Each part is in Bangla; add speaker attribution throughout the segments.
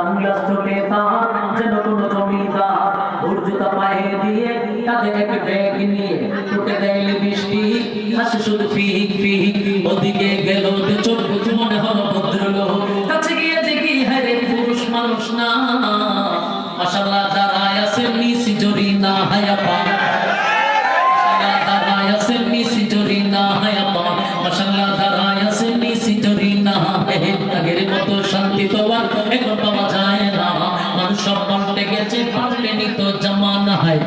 Speaker 1: সানগ্লাস চোখে তার যেন কোনো জমিদার, ওর জুতা পায়ে দিয়ে কাঁধে এক ব্যাগ নিয়ে টুকে দেয় বৃষ্টি, হাসি শুধু ফিক ফিক। ওদিকে গেল যে চোখ মনে হলো ভদ্রলোক, কাছে গিয়ে দেখি হায় পুরুষ মানুষ না, মাশাআল্লাহ দাঁড়ায় আছে মিস জরিনা হায়াপা, মাশাআল্লাহ দাঁড়ায় আছে মিস জরিনা হায়াপা, মাশাআল্লাহ দাঁড়ায় আছে মিস জরিনা। আগের মতো শান্তি তো আর এখন পাওয়া যায় না, মানুষ সব পাল্টে গেছে, পাল্টেনি তো জামানা হয়,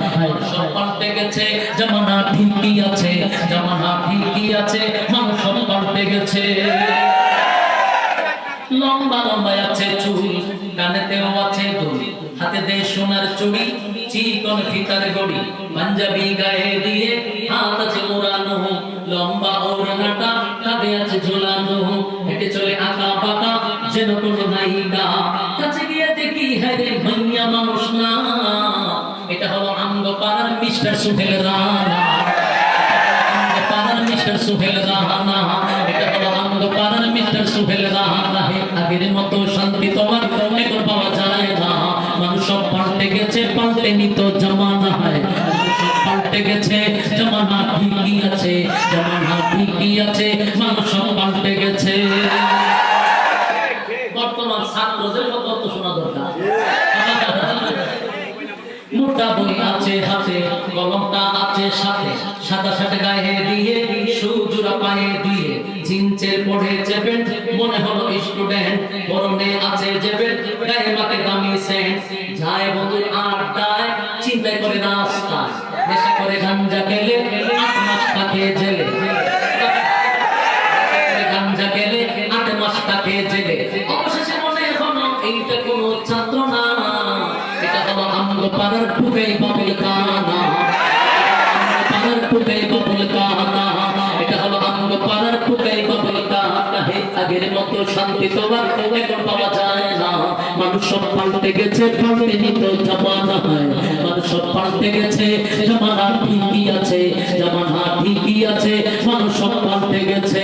Speaker 1: সব পাল্টে গেছে, জামানা ঠিকই আছে, জামানা ঠিকই আছে, মানুষ সব পাল্টে গেছে। লম্বা লম্বা আছে চুল, কানেতেও আছে দুল, হাতে দে সোনার চুড়ি, চিকন ফিতার গড়ি, পাঞ্জাবি গায়ে দিয়ে হাত আছে মোড়ানো, লম্বা ওড়নাটা কাঁধে আছে ঝোলানো, হেঁটে চলে আঁকা বাঁকা যেন কোনো নায়িকা। কাছে গিয়ে দেখি হ্যাঁ রে মাইয়া মানুষ না, এটা হলো আমগো পাড়ার মিস্টার সুহেল রানা, আমগো পাড়ার মিস্টার সুহেল রানা, এটা হলো আমগো পাড়ার মিস্টার সুহেল রানা। আগের মতো শান্তি তোমার এখন পাওয়া যায় না, মানুষ সব পাল্টে গেছে, পাল্টেনি তো জামানা হয়, সব পাল্টে গেছে, জামানা ঠিকই আছে, জামানা ঠিকই আছে, মানুষ সব পাল্টে গেছে। বর্তমান ছাত্রদের কত শোনা দরকার, মোটা বই আছে হাতে, কলমটা আছে সাথে, সাদা সাথে গায়ে দিয়ে, সুজুরা পায়ে দিয়ে, জিন্সের পড়েছে প্যান্ট, মনে হলো স্টুডেন্ট, পরনে আছে জ্যাকেট, গায়ে মাথায় দামি সেন্ট, যায় বন্ধুর আড্ডায়, চিন্তায় করে নাস্তা, নেশা করে গাঞ্জা খেলে 8 মাস থাকে জেলে, গাঞ্জা খেলে 8 মাস থাকে জেলে, অবশেষে মনে হলো এইটা কোনো ছাত্র না, এটা হলো আমগো পাড়ার টুকাই বাবুল কানা, পাড়ার টুকাই বাবুল কানা, এটা হলো আমগো পাড়ার টুকাই বাবুল কানা। আগের মতো শান্তি তো আর এখন পাওয়া যায় না, মানুষ সব পাল্টে গেছে, পাল্টেনি তো জামানা হয়, মানুষ সব পাল্টে গেছে, জামানা ঠিকই আছে, জামানা ঠিকই আছে, মানুষ সব পাল্টে গেছে।